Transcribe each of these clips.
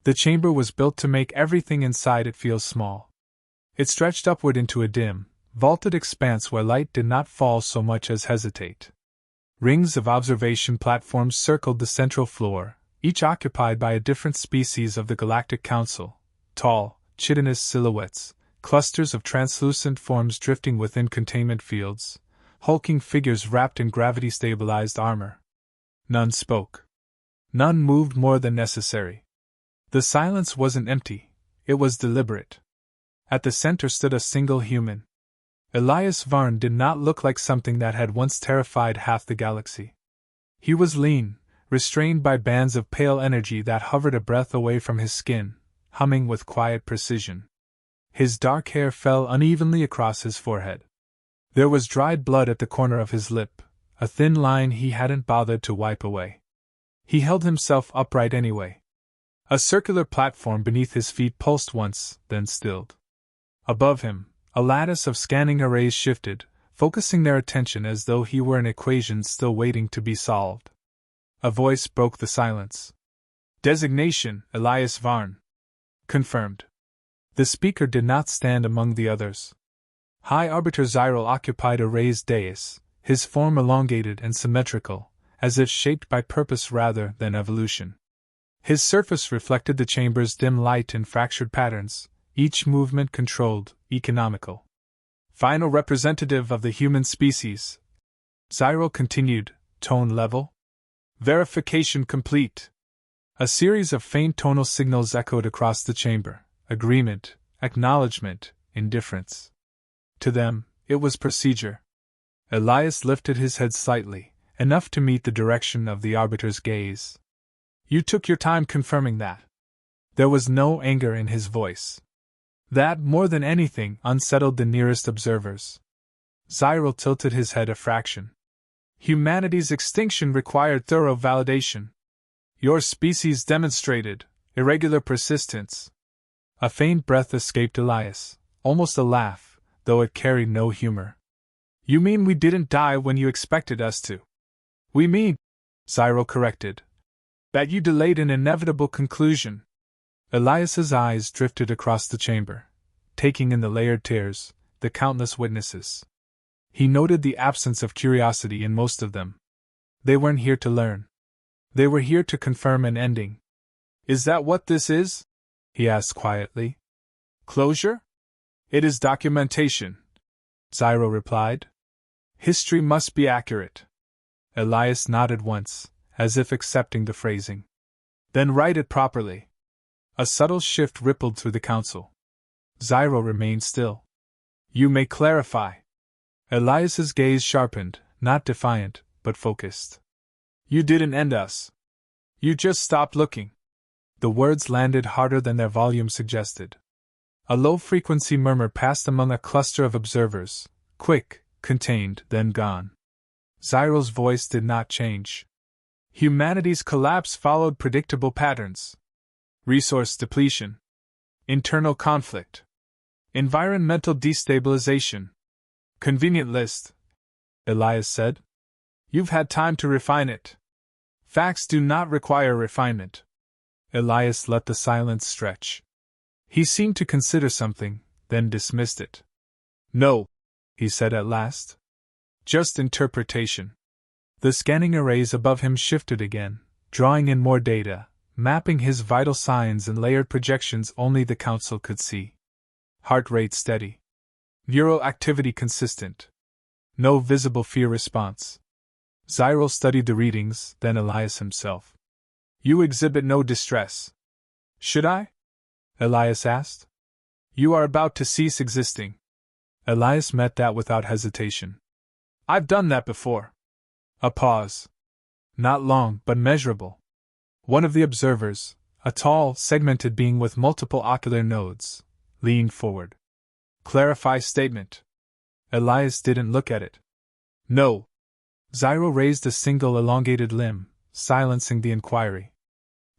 The chamber was built to make everything inside it feel small. It stretched upward into a dim, vaulted expanse where light did not fall so much as hesitate. Rings of observation platforms circled the central floor, each occupied by a different species of the Galactic Council, tall, chitinous silhouettes, clusters of translucent forms drifting within containment fields, hulking figures wrapped in gravity-stabilized armor. None spoke. None moved more than necessary. The silence wasn't empty, it was deliberate. At the center stood a single human. Elias Varn did not look like something that had once terrified half the galaxy. He was lean, restrained by bands of pale energy that hovered a breath away from his skin, humming with quiet precision. His dark hair fell unevenly across his forehead. There was dried blood at the corner of his lip, a thin line he hadn't bothered to wipe away. He held himself upright anyway. A circular platform beneath his feet pulsed once, then stilled. Above him, a lattice of scanning arrays shifted, focusing their attention as though he were an equation still waiting to be solved. A voice broke the silence. Designation, Elias Varn. Confirmed. The speaker did not stand among the others. High Arbiter Zyril occupied a raised dais, his form elongated and symmetrical, as if shaped by purpose rather than evolution. His surface reflected the chamber's dim light in fractured patterns, each movement controlled, economical. Final representative of the human species, Zyril continued, tone level. Verification complete. A series of faint tonal signals echoed across the chamber. Agreement, acknowledgement, indifference. To them, it was procedure. Elias lifted his head slightly, enough to meet the direction of the Arbiter's gaze. You took your time confirming that. There was no anger in his voice. That, more than anything, unsettled the nearest observers. Zyril tilted his head a fraction. Humanity's extinction required thorough validation. Your species demonstrated irregular persistence. A faint breath escaped Elias, almost a laugh, though it carried no humor. You mean we didn't die when you expected us to? We mean, Zyril corrected, that you delayed an inevitable conclusion. Elias's eyes drifted across the chamber, taking in the layered tiers, the countless witnesses. He noted the absence of curiosity in most of them. They weren't here to learn. They were here to confirm an ending. Is that what this is? He asked quietly. Closure? It is documentation, Zyril replied. History must be accurate. Elias nodded once, as if accepting the phrasing. Then write it properly. A subtle shift rippled through the council. Zyril remained still. You may clarify. Elias's gaze sharpened, not defiant, but focused. You didn't end us. You just stopped looking. The words landed harder than their volume suggested. A low-frequency murmur passed among a cluster of observers, quick, contained, then gone. Zyril's voice did not change. Humanity's collapse followed predictable patterns. Resource depletion. Internal conflict. Environmental destabilization. Convenient list, Elias said. You've had time to refine it. Facts do not require refinement. Elias let the silence stretch. He seemed to consider something, then dismissed it. No, he said at last. Just interpretation. The scanning arrays above him shifted again, drawing in more data, mapping his vital signs and layered projections only the Council could see. Heart rate steady. Neural activity consistent. No visible fear response. Zyril studied the readings, then Elias himself. You exhibit no distress. Should I? Elias asked. You are about to cease existing. Elias met that without hesitation. I've done that before. A pause. Not long, but measurable. One of the observers, a tall, segmented being with multiple ocular nodes, leaned forward. Clarify statement. Elias didn't look at it. No. Zyril raised a single elongated limb, silencing the inquiry.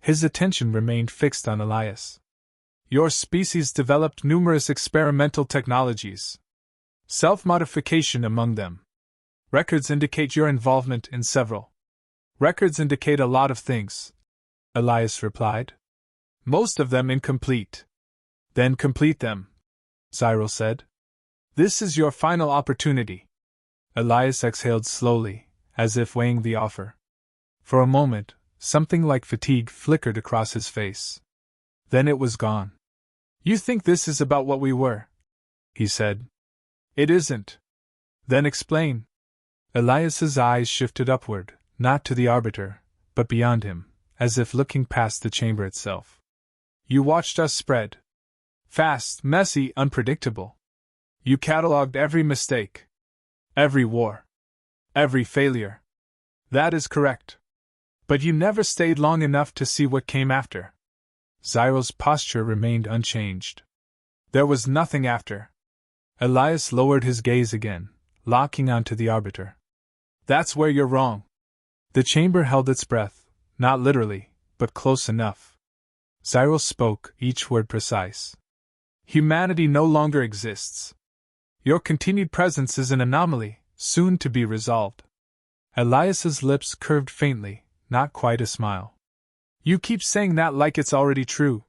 His attention remained fixed on Elias. Your species developed numerous experimental technologies. Self-modification among them. Records indicate your involvement in several. Records indicate a lot of things, Elias replied. Most of them incomplete. Then complete them, Cyril said. This is your final opportunity. Elias exhaled slowly, as if weighing the offer. For a moment, something like fatigue flickered across his face. Then it was gone. You think this is about what we were? He said. It isn't. Then explain. Elias's eyes shifted upward, not to the Arbiter, but beyond him, as if looking past the chamber itself. You watched us spread. Fast, messy, unpredictable. You catalogued every mistake. Every war. Every failure. That is correct. But you never stayed long enough to see what came after. Cyril's posture remained unchanged. There was nothing after. Elias lowered his gaze again, locking onto the Arbiter. That's where you're wrong. The chamber held its breath, not literally, but close enough. Cyril spoke, each word precise. Humanity no longer exists. Your continued presence is an anomaly, soon to be resolved. Elias's lips curved faintly, not quite a smile. You keep saying that like it's already true.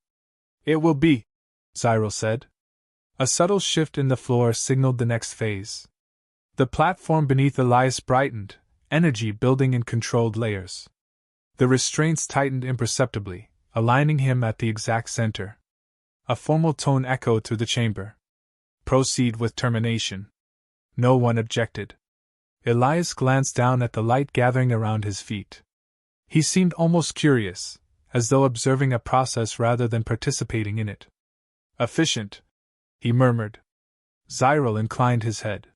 It will be, Cyril said. A subtle shift in the floor signaled the next phase. The platform beneath Elias brightened, energy building in controlled layers. The restraints tightened imperceptibly, aligning him at the exact center. A formal tone echoed through the chamber. Proceed with termination. No one objected. Elias glanced down at the light gathering around his feet. He seemed almost curious, as though observing a process rather than participating in it. Efficient, he murmured. Cyril inclined his head.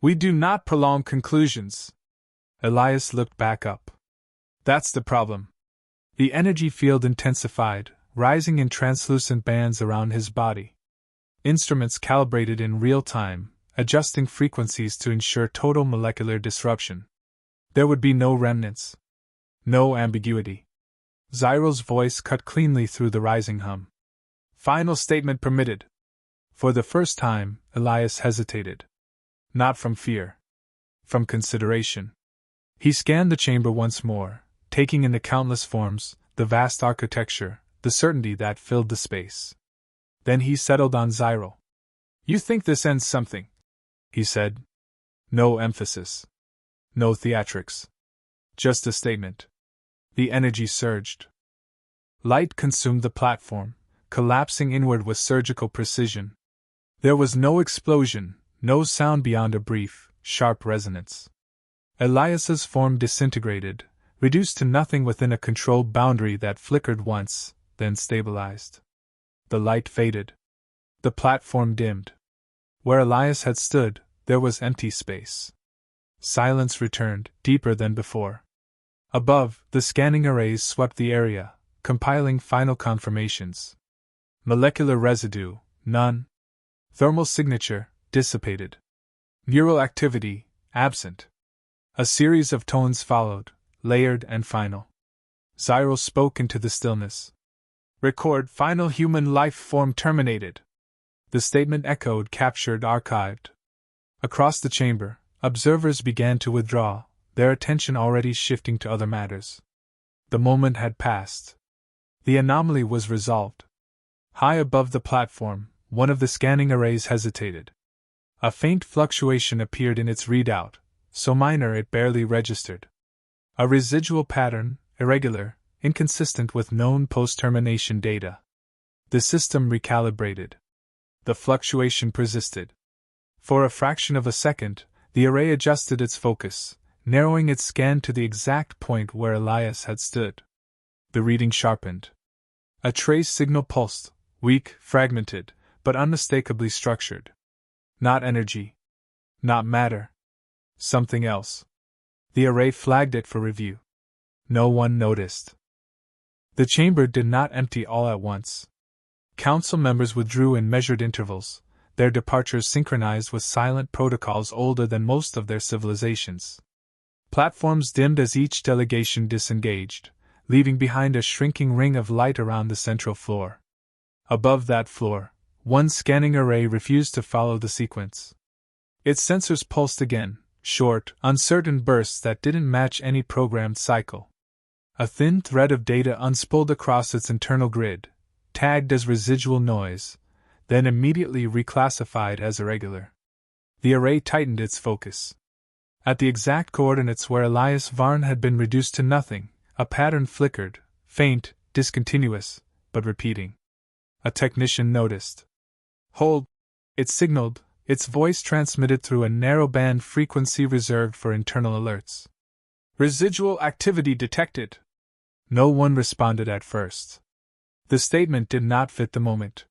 We do not prolong conclusions. Elias looked back up. That's the problem. The energy field intensified, rising in translucent bands around his body. Instruments calibrated in real time, adjusting frequencies to ensure total molecular disruption. There would be no remnants. No ambiguity. Cyril's voice cut cleanly through the rising hum. Final statement permitted. For the first time, Elias hesitated. Not from fear. From consideration. He scanned the chamber once more, taking in the countless forms, the vast architecture, the certainty that filled the space. Then he settled on Cyril. You think this ends something? He said. No emphasis. No theatrics. Just a statement. The energy surged. Light consumed the platform, collapsing inward with surgical precision. There was no explosion, no sound beyond a brief, sharp resonance. Elias's form disintegrated, reduced to nothing within a controlled boundary that flickered once, then stabilized. The light faded. The platform dimmed. Where Elias had stood, there was empty space. Silence returned, deeper than before. Above, the scanning arrays swept the area, compiling final confirmations. Molecular residue, none. Thermal signature, dissipated. Neural activity, absent. A series of tones followed, layered and final. Cyril spoke into the stillness. Record final human life form terminated. The statement echoed, captured, archived. Across the chamber, observers began to withdraw, their attention already shifting to other matters. The moment had passed. The anomaly was resolved. High above the platform, one of the scanning arrays hesitated. A faint fluctuation appeared in its readout, so minor it barely registered. A residual pattern, irregular, inconsistent with known post-termination data. The system recalibrated. The fluctuation persisted. For a fraction of a second, the array adjusted its focus, narrowing its scan to the exact point where Elias had stood. The reading sharpened. A trace signal pulsed, weak, fragmented, but unmistakably structured. Not energy. Not matter. Something else. The array flagged it for review. No one noticed. The chamber did not empty all at once. Council members withdrew in measured intervals, their departures synchronized with silent protocols older than most of their civilizations. Platforms dimmed as each delegation disengaged, leaving behind a shrinking ring of light around the central floor. Above that floor, one scanning array refused to follow the sequence. Its sensors pulsed again, short, uncertain bursts that didn't match any programmed cycle. A thin thread of data unspooled across its internal grid, tagged as residual noise, then immediately reclassified as irregular. The array tightened its focus. At the exact coordinates where Elias Varn had been reduced to nothing, a pattern flickered, faint, discontinuous, but repeating. A technician noticed. "Hold!" It signaled, its voice transmitted through a narrowband frequency reserved for internal alerts. "Residual activity detected." No one responded at first. The statement did not fit the moment.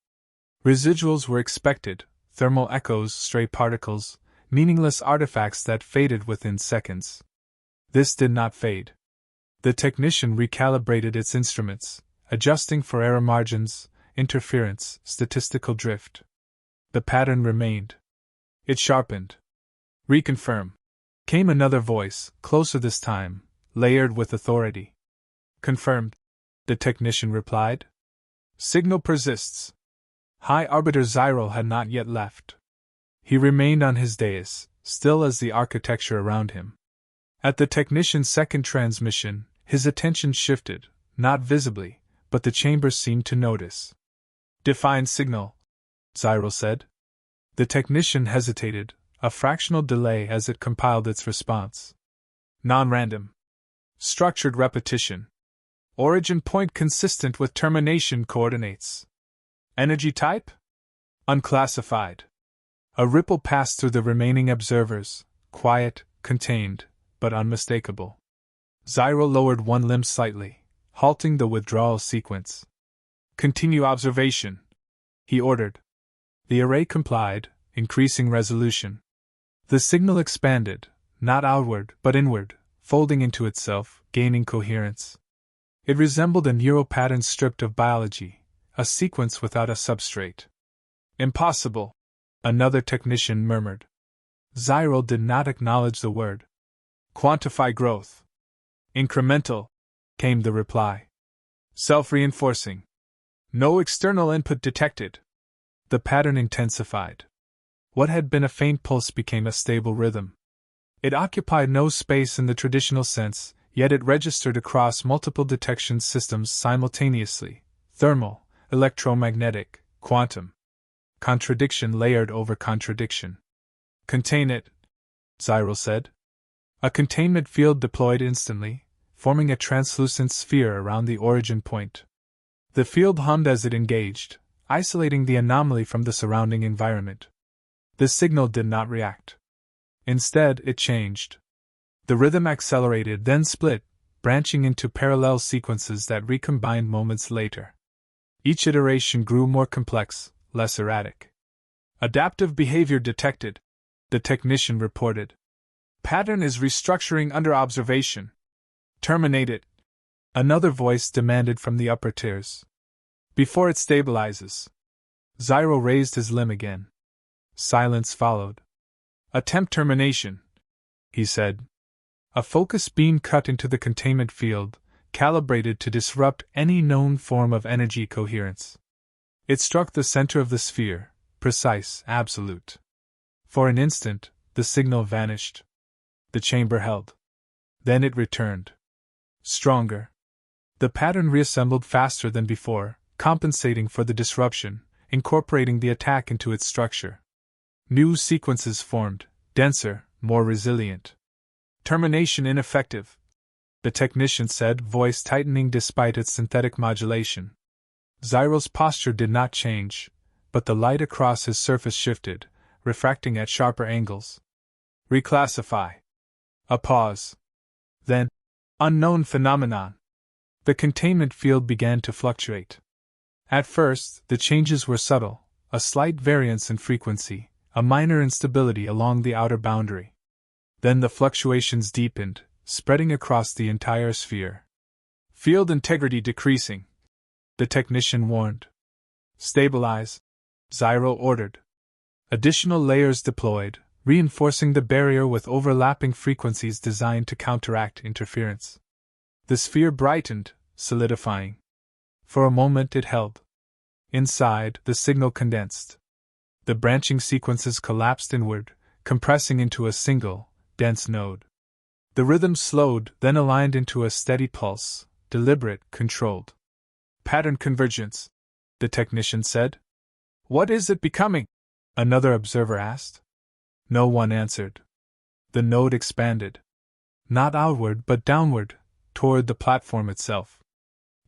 Residuals were expected, thermal echoes, stray particles, meaningless artifacts that faded within seconds. This did not fade. The technician recalibrated its instruments, adjusting for error margins, interference, statistical drift. The pattern remained. It sharpened. "Reconfirm," came another voice, closer this time, layered with authority. "Confirmed," the technician replied. "Signal persists." High Arbiter Zyril had not yet left. He remained on his dais, still as the architecture around him. At the technician's second transmission, his attention shifted, not visibly, but the chamber seemed to notice. "Define signal," Zyril said. The technician hesitated, a fractional delay as it compiled its response. "Non-random. Structured repetition. Origin point consistent with termination coordinates. Energy type? Unclassified." A ripple passed through the remaining observers, quiet, contained, but unmistakable. Zyril lowered one limb slightly, halting the withdrawal sequence. "Continue observation," he ordered. The array complied, increasing resolution. The signal expanded, not outward but inward, folding into itself, gaining coherence. It resembled a neural pattern stripped of biology, a sequence without a substrate. "Impossible," another technician murmured. Zyril did not acknowledge the word. "Quantify growth." "Incremental," came the reply. "Self-reinforcing. No external input detected." The pattern intensified. What had been a faint pulse became a stable rhythm. It occupied no space in the traditional sense, yet it registered across multiple detection systems simultaneously: thermal, electromagnetic, quantum. Contradiction layered over contradiction. "Contain it," Zyril said. A containment field deployed instantly, forming a translucent sphere around the origin point. The field hummed as it engaged, isolating the anomaly from the surrounding environment. The signal did not react. Instead, it changed. The rhythm accelerated, then split, branching into parallel sequences that recombined moments later. Each iteration grew more complex, less erratic. "Adaptive behavior detected," the technician reported. "Pattern is restructuring under observation." "Terminate it," another voice demanded from the upper tiers. "Before it stabilizes." Zyril raised his limb again. Silence followed. "Attempt termination," he said. A focus beam cut into the containment field, calibrated to disrupt any known form of energy coherence. It struck the center of the sphere, precise, absolute. For an instant, the signal vanished. The chamber held. Then it returned. Stronger. The pattern reassembled faster than before, compensating for the disruption, incorporating the attack into its structure. New sequences formed, denser, more resilient. "Termination ineffective," the technician said, voice tightening despite its synthetic modulation. Zyril's posture did not change, but the light across his surface shifted, refracting at sharper angles. "Reclassify." A pause. Then, "Unknown phenomenon." The containment field began to fluctuate. At first, the changes were subtle, a slight variance in frequency, a minor instability along the outer boundary. Then the fluctuations deepened, spreading across the entire sphere. "Field integrity decreasing," the technician warned. "Stabilize," Zyril ordered. Additional layers deployed, reinforcing the barrier with overlapping frequencies designed to counteract interference. The sphere brightened, solidifying. For a moment it held. Inside, the signal condensed. The branching sequences collapsed inward, compressing into a single, dense node. The rhythm slowed, then aligned into a steady pulse, deliberate, controlled. "Pattern convergence," the technician said. What is it becoming? Another observer asked. No one answered. The node expanded. Not outward but downward, toward the platform itself.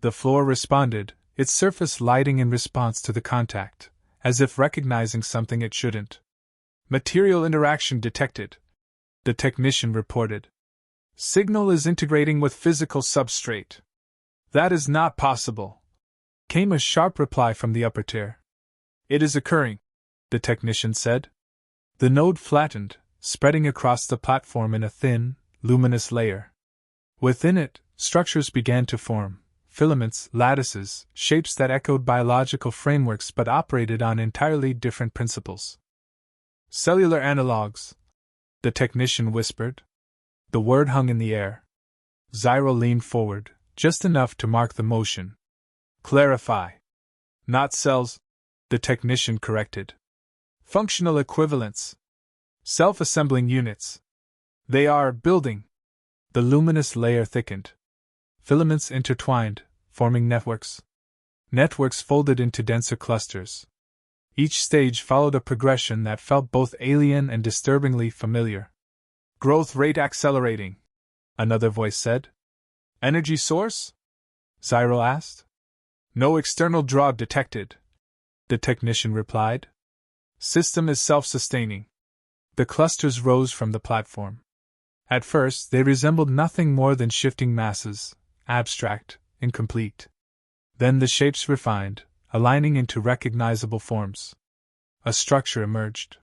The floor responded, its surface lighting in response to the contact, as if recognizing something it shouldn't. Material interaction detected, the technician reported. Signal is integrating with physical substrate. That is not possible, came a sharp reply from the upper tier. It is occurring, the technician said. The node flattened, spreading across the platform in a thin, luminous layer. Within it, structures began to form, filaments, lattices, shapes that echoed biological frameworks but operated on entirely different principles. Cellular analogs, the technician whispered. The word hung in the air. Zyro leaned forward, just enough to mark the motion. Clarify. Not cells, the technician corrected. Functional equivalents. Self-assembling units. They are building. The luminous layer thickened. Filaments intertwined, forming networks. Networks folded into denser clusters. Each stage followed a progression that felt both alien and disturbingly familiar. Growth rate accelerating, another voice said. Energy source? Zyro asked. No external draw detected, the technician replied. System is self-sustaining. The clusters rose from the platform. At first, they resembled nothing more than shifting masses, abstract, incomplete. Then the shapes refined, aligning into recognizable forms. A structure emerged.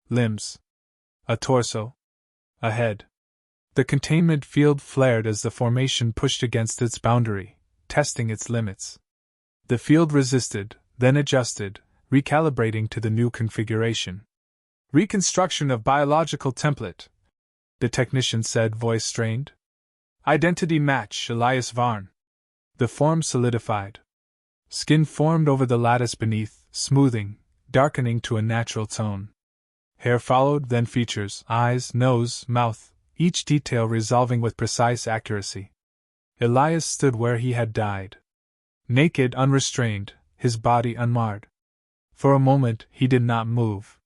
Limbs. A torso. A head. The containment field flared as the formation pushed against its boundary, testing its limits. The field resisted, then adjusted, recalibrating to the new configuration. Reconstruction of biological template, the technician said, voice strained. Identity match, Elias Varn. The form solidified. Skin formed over the lattice beneath, smoothing, darkening to a natural tone. Hair followed, then features, eyes, nose, mouth, each detail resolving with precise accuracy. Elias stood where he had died. Naked, unrestrained, his body unmarred. For a moment, he did not move.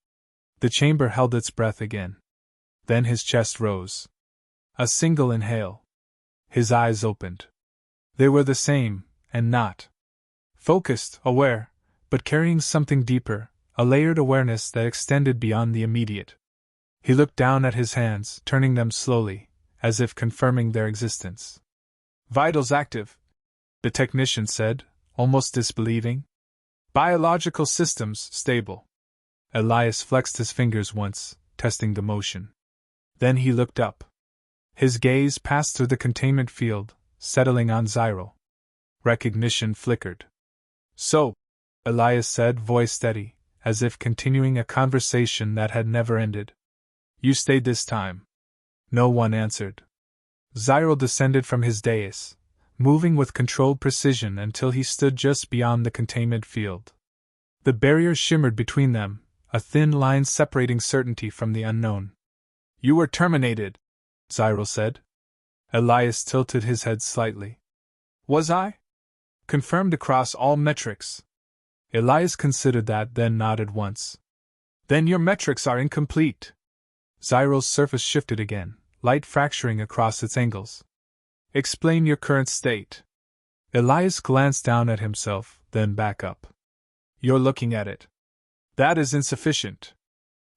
The chamber held its breath again. Then his chest rose. A single inhale. His eyes opened. They were the same, and not focused, aware, but carrying something deeper, a layered awareness that extended beyond the immediate. He looked down at his hands, turning them slowly, as if confirming their existence. Vitals active, the technician said, almost disbelieving. Biological systems stable. Elias flexed his fingers once, testing the motion. Then he looked up. His gaze passed through the containment field, settling on Zyro. Recognition flickered. So, Elias said, voice steady, as if continuing a conversation that had never ended. You stayed this time. No one answered. Zyro descended from his dais, moving with controlled precision until he stood just beyond the containment field. The barrier shimmered between them, a thin line separating certainty from the unknown. You were terminated, Zyro said. Elias tilted his head slightly. Was I? Confirmed across all metrics. Elias considered that, then nodded once. Then your metrics are incomplete. Zyro's surface shifted again, light fracturing across its angles. Explain your current state. Elias glanced down at himself, then back up. You're looking at it. That is insufficient.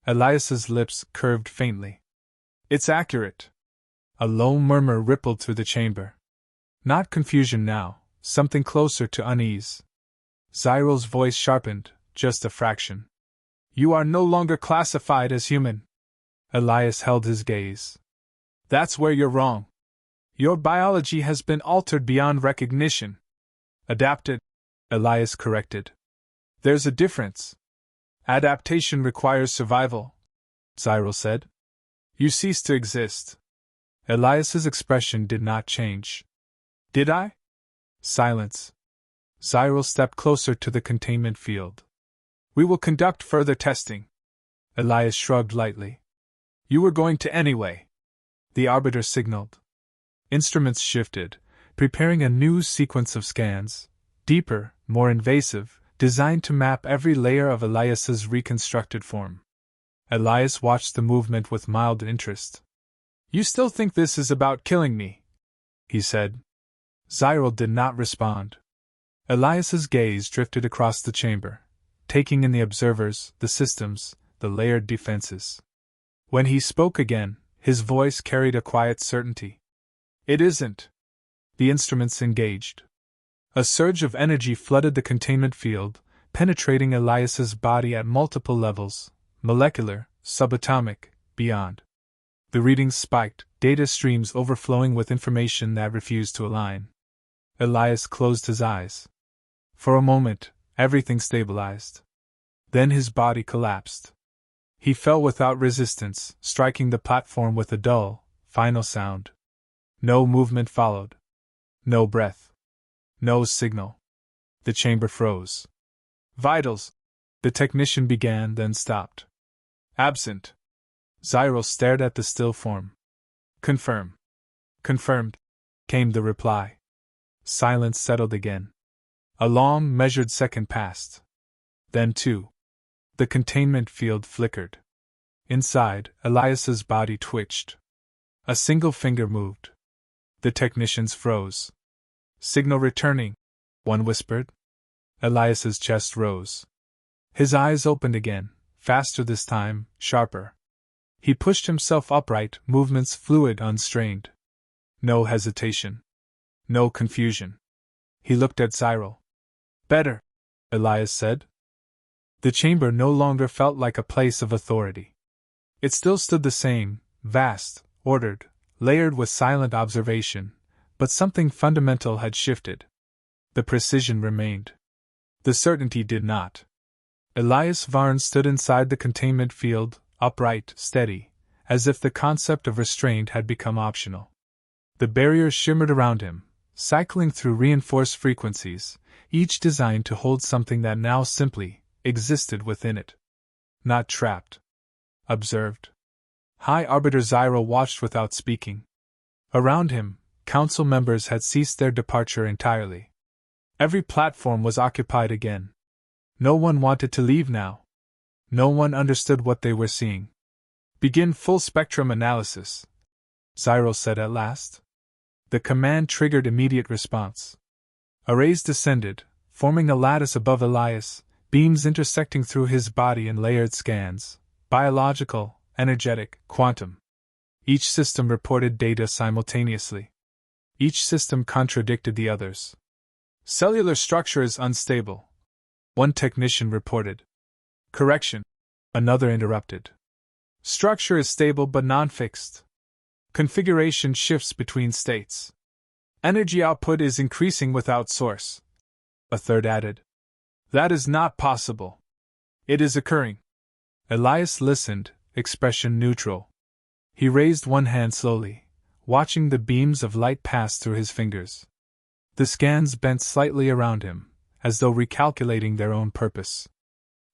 Elias's lips curved faintly. It's accurate. A low murmur rippled through the chamber. Not confusion now, something closer to unease. Zyro's voice sharpened, just a fraction. You are no longer classified as human. Elias held his gaze. That's where you're wrong. Your biology has been altered beyond recognition. Adapted, Elias corrected. There's a difference. Adaptation requires survival, Zyro said. You cease to exist. Elias's expression did not change. Did I? Silence. Zyro stepped closer to the containment field. We will conduct further testing. Elias shrugged lightly. You were going to anyway. The arbiter signaled. Instruments shifted, preparing a new sequence of scans, deeper, more invasive, designed to map every layer of Elias's reconstructed form. Elias watched the movement with mild interest. "You still think this is about killing me?" he said. Zyril did not respond. Elias's gaze drifted across the chamber, taking in the observers, the systems, the layered defenses. When he spoke again, his voice carried a quiet certainty. "It isn't." The instruments engaged. A surge of energy flooded the containment field, penetrating Elias's body at multiple levels, molecular, subatomic, beyond. The readings spiked, data streams overflowing with information that refused to align. Elias closed his eyes. For a moment, everything stabilized. Then his body collapsed. He fell without resistance, striking the platform with a dull, final sound. No movement followed. No breath. No signal. The chamber froze. "Vitals," the technician began, then stopped. "Absent." Zyril stared at the still form. "Confirm." "Confirmed," came the reply. Silence settled again. A long, measured second passed. Then two. The containment field flickered. Inside, Elias's body twitched. A single finger moved. The technicians froze. "Signal returning," one whispered. Elias's chest rose. His eyes opened again, faster this time, sharper. He pushed himself upright, movements fluid, unstrained. No hesitation. No confusion. He looked at Zyril. "Better," Elias said. The chamber no longer felt like a place of authority. It still stood the same, vast, ordered, layered with silent observation, but something fundamental had shifted. The precision remained. The certainty did not. Elias Varn stood inside the containment field, upright, steady, as if the concept of restraint had become optional. The barriers shimmered around him, cycling through reinforced frequencies, each designed to hold something that now simply existed within it. Not trapped. Observed. High Arbiter Zyril watched without speaking. Around him, council members had ceased their departure entirely. Every platform was occupied again. No one wanted to leave now. No one understood what they were seeing. "Begin full spectrum analysis," Zyril said at last. The command triggered immediate response. Arrays descended, forming a lattice above Elias, beams intersecting through his body in layered scans, biological, energetic, quantum. Each system reported data simultaneously. Each system contradicted the others. "Cellular structure is unstable," one technician reported. "Correction," another interrupted. "Structure is stable but non-fixed. Configuration shifts between states. Energy output is increasing without source," a third added. "That is not possible." "It is occurring." Elias listened, expression neutral. He raised one hand slowly, watching the beams of light pass through his fingers. The scans bent slightly around him, as though recalculating their own purpose.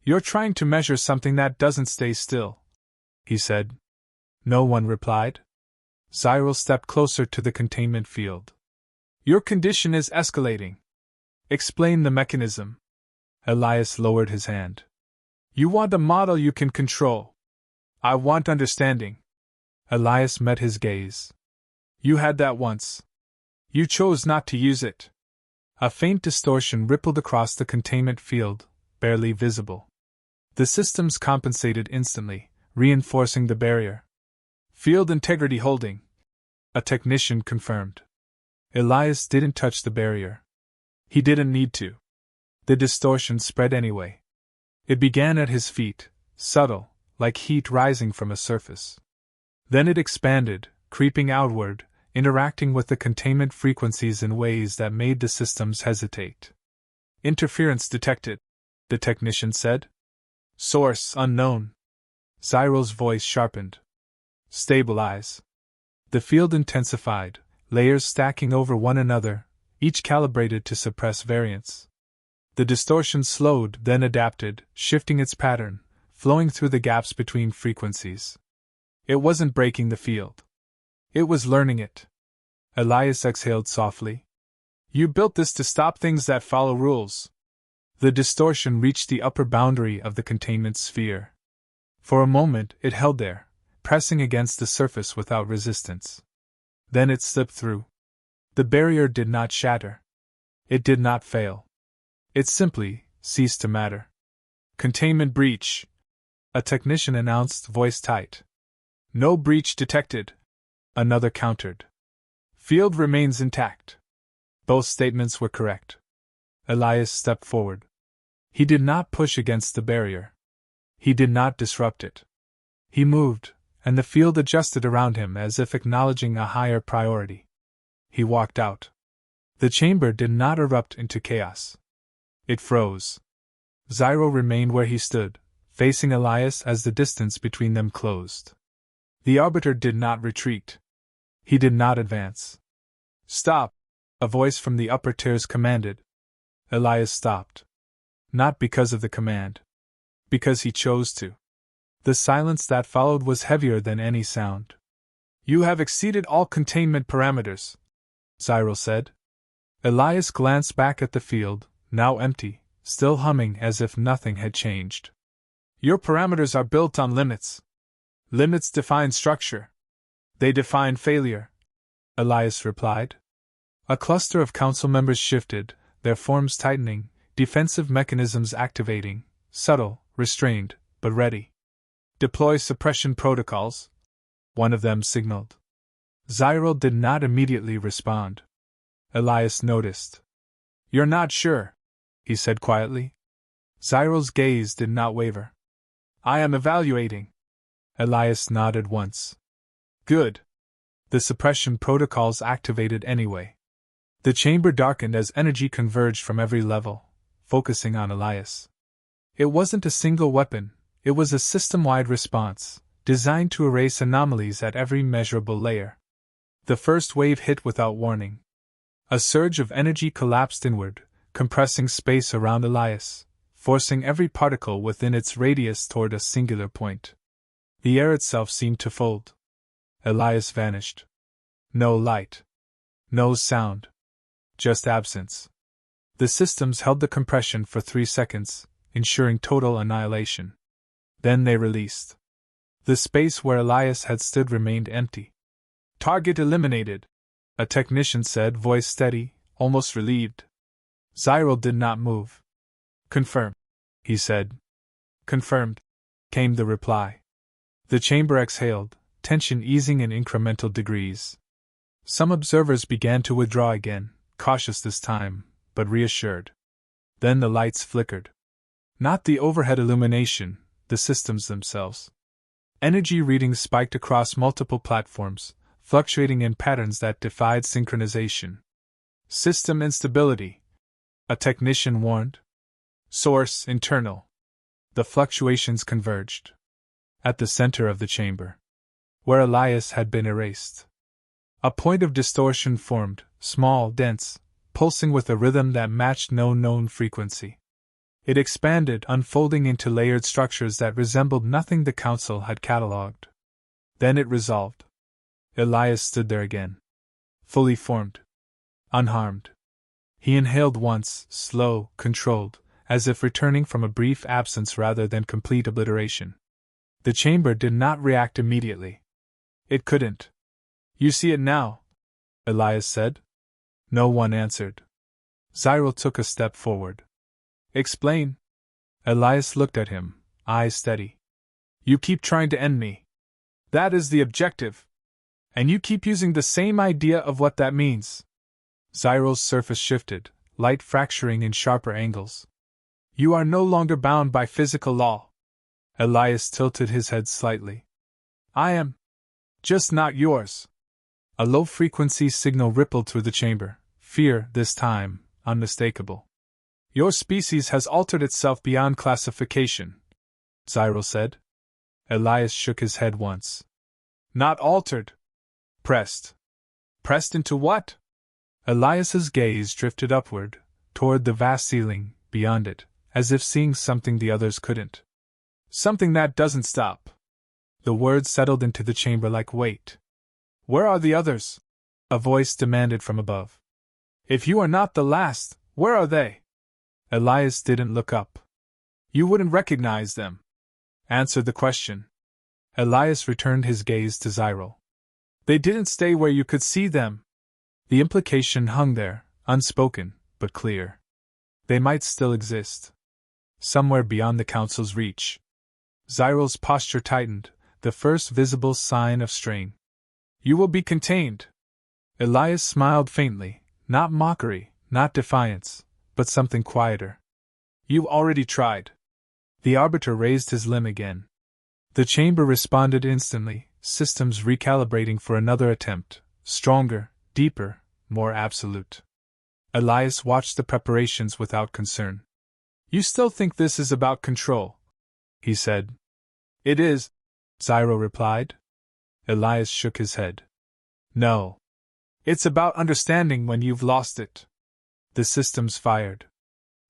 "You're trying to measure something that doesn't stay still," he said. No one replied. Zyril stepped closer to the containment field. "Your condition is escalating. Explain the mechanism." Elias lowered his hand. "You want a model you can control. I want understanding." Elias met his gaze. "You had that once. You chose not to use it." A faint distortion rippled across the containment field, barely visible. The systems compensated instantly, reinforcing the barrier. "Field integrity holding," a technician confirmed. Elias didn't touch the barrier. He didn't need to. The distortion spread anyway. It began at his feet, subtle, like heat rising from a surface. Then it expanded, creeping outward, interacting with the containment frequencies in ways that made the systems hesitate. "Interference detected," the technician said. "Source unknown." Zyril's voice sharpened. "Stabilize." The field intensified, layers stacking over one another, each calibrated to suppress variance. The distortion slowed, then adapted, shifting its pattern, flowing through the gaps between frequencies. It wasn't breaking the field. It was learning it. Elias exhaled softly. "You built this to stop things that follow rules." The distortion reached the upper boundary of the containment sphere. For a moment it held there, pressing against the surface without resistance. Then it slipped through. The barrier did not shatter. It did not fail. It simply ceased to matter. Containment breach, a technician announced, voice tight. No breach detected, another countered. Field remains intact. Both statements were correct. Elias stepped forward. He did not push against the barrier. He did not disrupt it. He moved, and the field adjusted around him as if acknowledging a higher priority. He walked out. The chamber did not erupt into chaos. It froze. Zyro remained where he stood, facing Elias as the distance between them closed. The arbiter did not retreat. He did not advance. Stop! A voice from the upper tiers commanded. Elias stopped. Not because of the command. Because he chose to. The silence that followed was heavier than any sound. You have exceeded all containment parameters, Zyro said. Elias glanced back at the field, now empty, still humming as if nothing had changed. Your parameters are built on limits. Limits define structure. They define failure, Elias replied. A cluster of council members shifted, their forms tightening, defensive mechanisms activating, subtle, restrained, but ready. Deploy suppression protocols, one of them signaled. Zyro did not immediately respond. Elias noticed. You're not sure, he said quietly. Zyro's gaze did not waver. I am evaluating. Elias nodded once. Good. The suppression protocols activated anyway. The chamber darkened as energy converged from every level, focusing on Elias. It wasn't a single weapon, it was a system-wide response, designed to erase anomalies at every measurable layer. The first wave hit without warning. A surge of energy collapsed inward, compressing space around Elias, forcing every particle within its radius toward a singular point. The air itself seemed to fold. Elias vanished. No light. No sound. Just absence. The systems held the compression for 3 seconds, ensuring total annihilation. Then they released. The space where Elias had stood remained empty. Target eliminated, a technician said, voice steady, almost relieved. Zyro did not move. Confirm, he said. Confirmed, came the reply. The chamber exhaled, tension easing in incremental degrees. Some observers began to withdraw again, cautious this time, but reassured. Then the lights flickered. Not the overhead illumination, the systems themselves. Energy readings spiked across multiple platforms, fluctuating in patterns that defied synchronization. System instability, a technician warned. Source internal. The fluctuations converged. At the center of the chamber, where Elias had been erased, a point of distortion formed, small, dense, pulsing with a rhythm that matched no known frequency. It expanded, unfolding into layered structures that resembled nothing the council had catalogued. Then it resolved. Elias stood there again. Fully formed. Unharmed. He inhaled once, slow, controlled, as if returning from a brief absence rather than complete obliteration. The chamber did not react immediately. It couldn't. You see it now, Elias said. No one answered. Zyro took a step forward. Explain. Elias looked at him, eyes steady. You keep trying to end me. That is the objective. And you keep using the same idea of what that means. Zyro's surface shifted, light fracturing in sharper angles. You are no longer bound by physical law. Elias tilted his head slightly. I am. Just not yours. A low-frequency signal rippled through the chamber, fear, this time, unmistakable. Your species has altered itself beyond classification, Zyro said. Elias shook his head once. Not altered. Pressed. Pressed into what? Elias's gaze drifted upward, toward the vast ceiling, beyond it, as if seeing something the others couldn't. Something that doesn't stop. The words settled into the chamber like weight. Where are the others? A voice demanded from above. If you are not the last, where are they? Elias didn't look up. You wouldn't recognize them. Answered the question. Elias returned his gaze to Zyril. They didn't stay where you could see them. The implication hung there, unspoken, but clear. They might still exist. Somewhere beyond the Council's reach. Zyril's posture tightened, the first visible sign of strain. You will be contained. Elias smiled faintly, not mockery, not defiance, but something quieter. You already tried. The Arbiter raised his limb again. The chamber responded instantly, systems recalibrating for another attempt, stronger, deeper, more absolute. Elias watched the preparations without concern. You still think this is about control? He said. It is, Zyril replied. Elias shook his head. No. It's about understanding when you've lost it. The systems fired.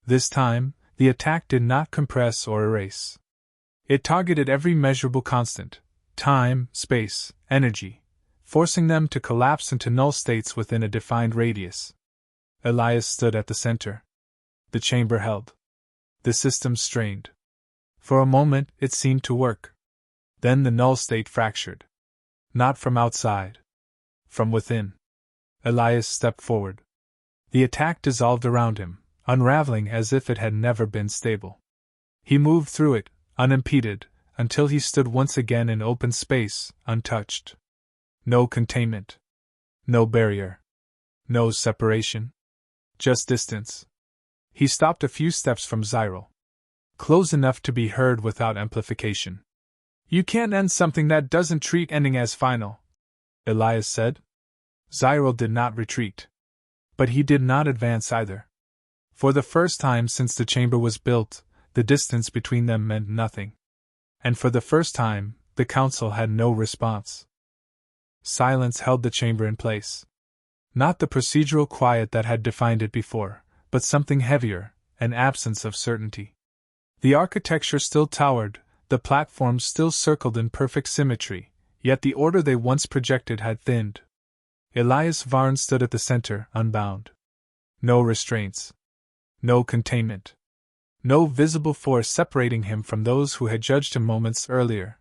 This time, the attack did not compress or erase. It targeted every measurable constant, time, space, energy, forcing them to collapse into null states within a defined radius. Elias stood at the center. The chamber held. The systems strained. For a moment, it seemed to work. Then the null state fractured. Not from outside. From within. Elias stepped forward. The attack dissolved around him, unraveling as if it had never been stable. He moved through it, unimpeded, until he stood once again in open space, untouched. No containment. No barrier. No separation. Just distance. He stopped a few steps from Zyril. Close enough to be heard without amplification. You can't end something that doesn't treat ending as final, Elias said. Zyril did not retreat. But he did not advance either. For the first time since the chamber was built, the distance between them meant nothing. And for the first time, the Council had no response. Silence held the chamber in place. Not the procedural quiet that had defined it before, but something heavier, an absence of certainty. The architecture still towered, the platforms still circled in perfect symmetry, yet the order they once projected had thinned. Elias Varn stood at the center, unbound. No restraints. No containment. No visible force separating him from those who had judged him moments earlier.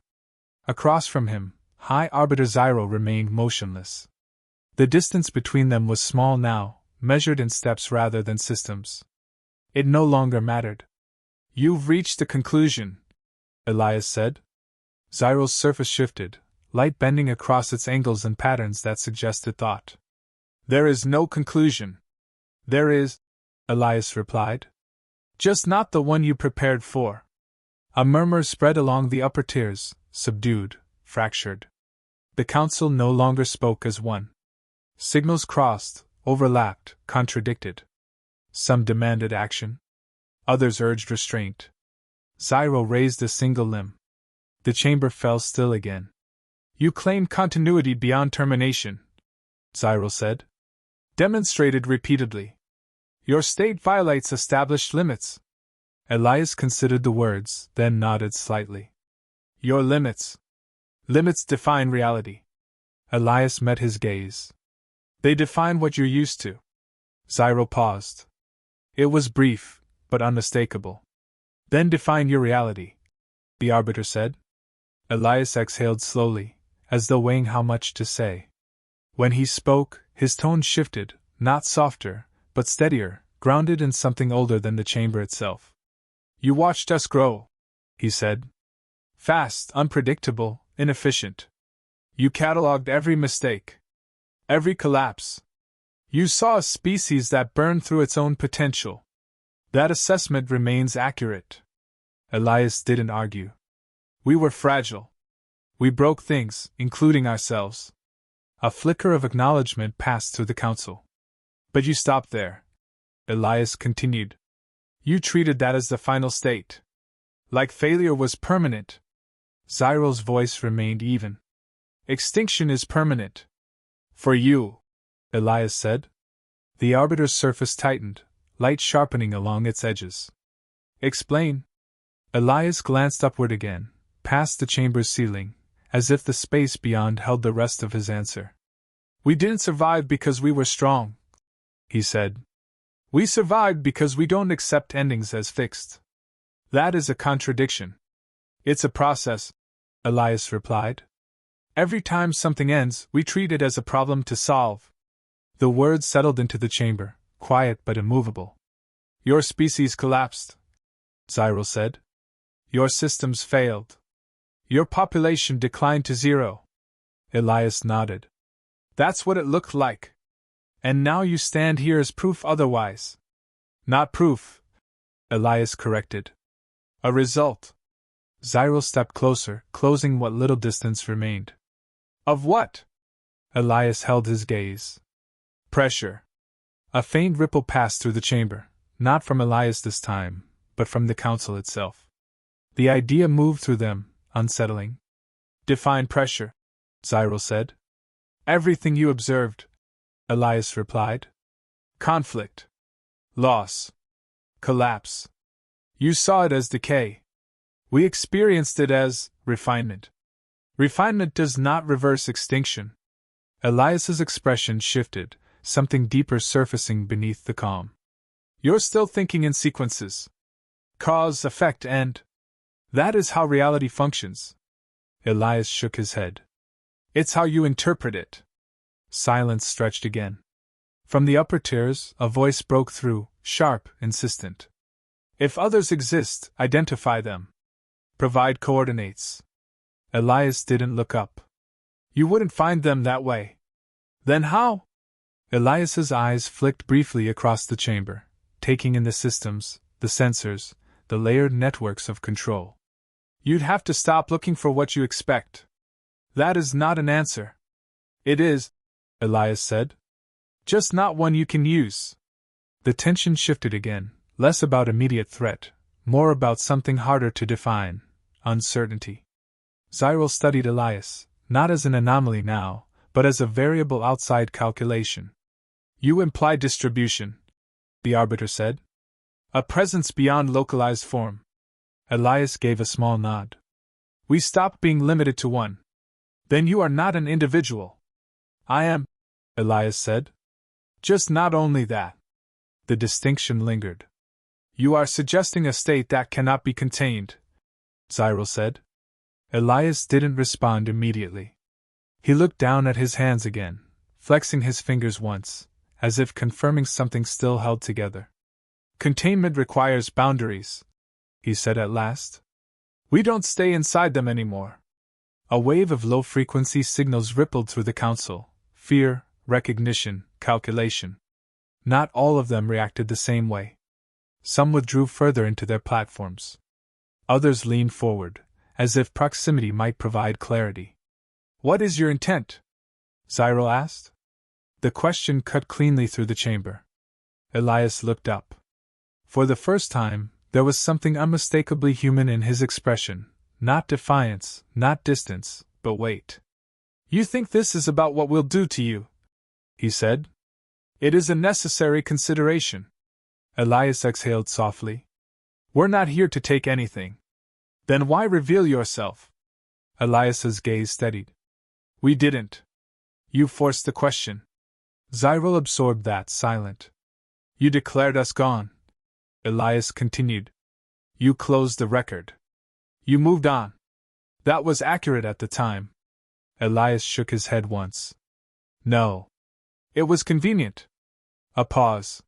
Across from him, High Arbiter Zyril remained motionless. The distance between them was small now, measured in steps rather than systems. It no longer mattered. You've reached a conclusion, Elias said. Zyril's surface shifted, light bending across its angles and patterns that suggested thought. There is no conclusion. There is, Elias replied. Just not the one you prepared for. A murmur spread along the upper tiers, subdued, fractured. The Council no longer spoke as one. Signals crossed, overlapped, contradicted. Some demanded action. Others urged restraint. Zyril raised a single limb. The chamber fell still again. You claimed continuity beyond termination, Zyril said. Demonstrated repeatedly. Your state violates established limits. Elias considered the words, then nodded slightly. Your limits. Limits define reality. Elias met his gaze. They define what you're used to. Zyril paused. It was brief, but unmistakable. Then define your reality, the Arbiter said. Elias exhaled slowly, as though weighing how much to say. When he spoke, his tone shifted, not softer, but steadier, grounded in something older than the chamber itself. You watched us grow, he said. Fast, unpredictable, inefficient. You catalogued every mistake. Every collapse. You saw a species that burned through its own potential. That assessment remains accurate. Elias didn't argue. We were fragile. We broke things, including ourselves. A flicker of acknowledgement passed through the Council. But you stopped there. Elias continued. You treated that as the final state. Like failure was permanent. Zyril's voice remained even. Extinction is permanent. For you, Elias said. The Arbiter's surface tightened, light sharpening along its edges. Explain. Elias glanced upward again, past the chamber's ceiling, as if the space beyond held the rest of his answer. We didn't survive because we were strong, he said. We survived because we don't accept endings as fixed. That is a contradiction. It's a process, Elias replied. Every time something ends, we treat it as a problem to solve. The words settled into the chamber, quiet but immovable. Your species collapsed, Cyril said. Your systems failed. Your population declined to zero. Elias nodded. That's what it looked like. And now you stand here as proof otherwise. Not proof, Elias corrected. A result. Cyril stepped closer, closing what little distance remained. Of what? Elias held his gaze. Pressure. A faint ripple passed through the chamber, not from Elias this time, but from the council itself. The idea moved through them, unsettling. Define pressure, Cyril said. Everything you observed, Elias replied. Conflict. Loss. Collapse. You saw it as decay. We experienced it as refinement. Refinement does not reverse extinction. Elias's expression shifted, something deeper surfacing beneath the calm. You're still thinking in sequences. Cause, effect, end. That is how reality functions. Elias shook his head. It's how you interpret it. Silence stretched again. From the upper tiers, a voice broke through, sharp, insistent. If others exist, identify them. Provide coordinates. Elias didn't look up. You wouldn't find them that way. Then how? Elias's eyes flicked briefly across the chamber, taking in the systems, the sensors, the layered networks of control. You'd have to stop looking for what you expect. That is not an answer. It is, Elias said. Just not one you can use. The tension shifted again, less about immediate threat, more about something harder to define, uncertainty. Cyril studied Elias, not as an anomaly now, but as a variable outside calculation. You imply distribution, the arbiter said. A presence beyond localized form. Elias gave a small nod. We stopped being limited to one. Then you are not an individual. I am, Elias said. Just not only that. The distinction lingered. You are suggesting a state that cannot be contained, Cyril said. Elias didn't respond immediately. He looked down at his hands again, flexing his fingers once, as if confirming something still held together. Containment requires boundaries, he said at last. We don't stay inside them anymore. A wave of low-frequency signals rippled through the council. Fear, recognition, calculation. Not all of them reacted the same way. Some withdrew further into their platforms. Others leaned forward, as if proximity might provide clarity. What is your intent? Cyril asked. The question cut cleanly through the chamber. Elias looked up. For the first time, there was something unmistakably human in his expression, not defiance, not distance, but weight. You think this is about what we'll do to you? He said. It is a necessary consideration. Elias exhaled softly. We're not here to take anything. Then why reveal yourself? Elias's gaze steadied. We didn't. You forced the question. Cyril absorbed that, silent. You declared us gone. Elias continued. You closed the record. You moved on. That was accurate at the time. Elias shook his head once. No. It was convenient. A pause.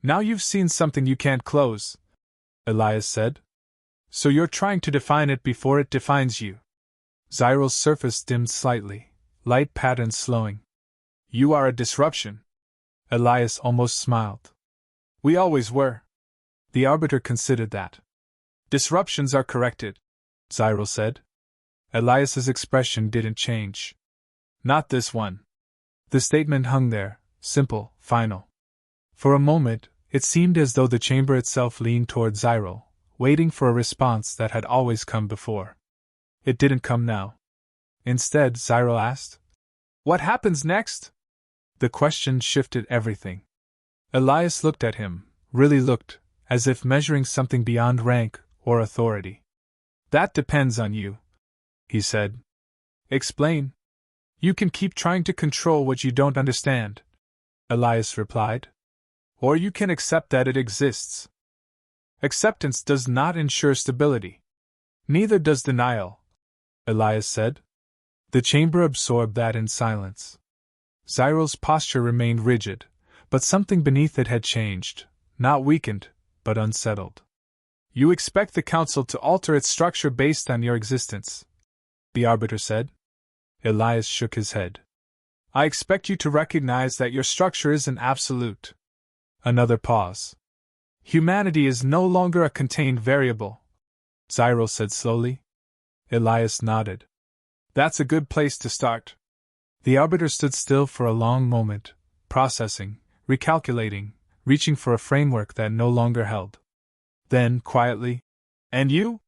Now you've seen something you can't close, Elias said. So you're trying to define it before it defines you. Cyril's surface dimmed slightly, light patterns slowing. You are a disruption. Elias almost smiled. We always were. The arbiter considered that. Disruptions are corrected, Cyril said. Elias's expression didn't change. Not this one. The statement hung there, simple, final. For a moment, it seemed as though the chamber itself leaned toward Cyril, waiting for a response that had always come before. It didn't come now. Instead, Cyril asked, What happens next? The question shifted everything. Elias looked at him, really looked, as if measuring something beyond rank or authority. That depends on you, he said. Explain. You can keep trying to control what you don't understand, Elias replied. Or you can accept that it exists. Acceptance does not ensure stability. Neither does denial, Elias said. The chamber absorbed that in silence. Zyral's posture remained rigid, but something beneath it had changed, not weakened, but unsettled. You expect the Council to alter its structure based on your existence, the Arbiter said. Elias shook his head. I expect you to recognize that your structure is an absolute. Another pause. Humanity is no longer a contained variable, Zyral said slowly. Elias nodded. That's a good place to start. The Arbiter stood still for a long moment, processing, recalculating, reaching for a framework that no longer held. Then, quietly, and you?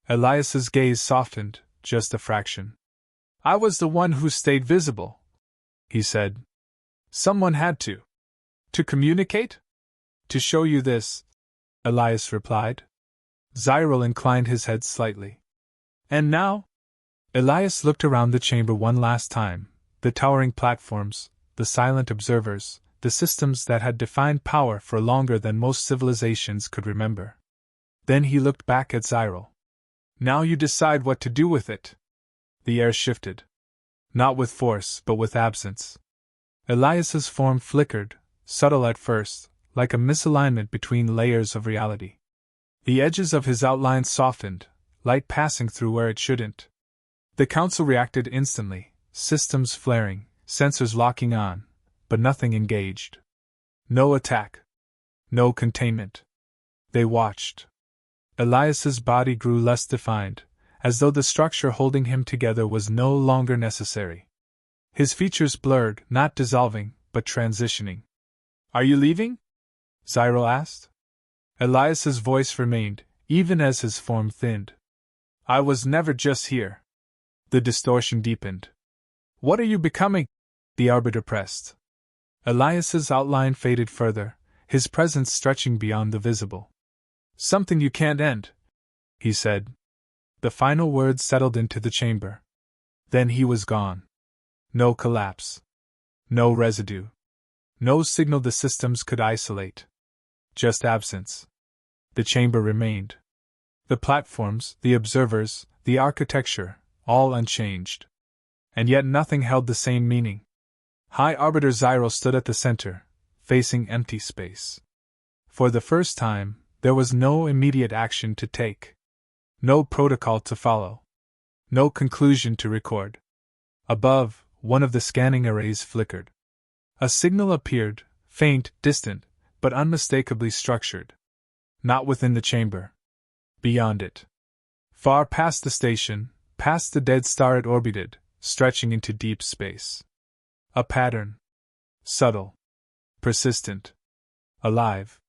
Elias's gaze softened, just a fraction. I was the one who stayed visible, he said. Someone had to. To communicate? To show you this, Elias replied. Zyral inclined his head slightly. And now? Elias looked around the chamber one last time, the towering platforms, the silent observers, the systems that had defined power for longer than most civilizations could remember. Then he looked back at Zyral. Now you decide what to do with it. The air shifted. Not with force, but with absence. Elias's form flickered, subtle at first, like a misalignment between layers of reality. The edges of his outline softened, light passing through where it shouldn't. The Council reacted instantly, systems flaring, sensors locking on, but nothing engaged. No attack. No containment. They watched. Elias's body grew less defined, as though the structure holding him together was no longer necessary. His features blurred, not dissolving, but transitioning. Are you leaving? Zyral asked. Elias's voice remained, even as his form thinned. I was never just here. The distortion deepened. What are you becoming? The Arbiter pressed. Elias's outline faded further, his presence stretching beyond the visible. Something you can't end, he said. The final words settled into the chamber. Then he was gone. No collapse. No residue. No signal the systems could isolate. Just absence. The chamber remained. The platforms, the observers, the architecture, all unchanged. And yet nothing held the same meaning. High Arbiter Zyral stood at the center, facing empty space. For the first time, there was no immediate action to take. No protocol to follow. No conclusion to record. Above, one of the scanning arrays flickered. A signal appeared, faint, distant, but unmistakably structured. Not within the chamber. Beyond it. Far past the station, past the dead star it orbited, stretching into deep space. A pattern. Subtle. Persistent. Alive.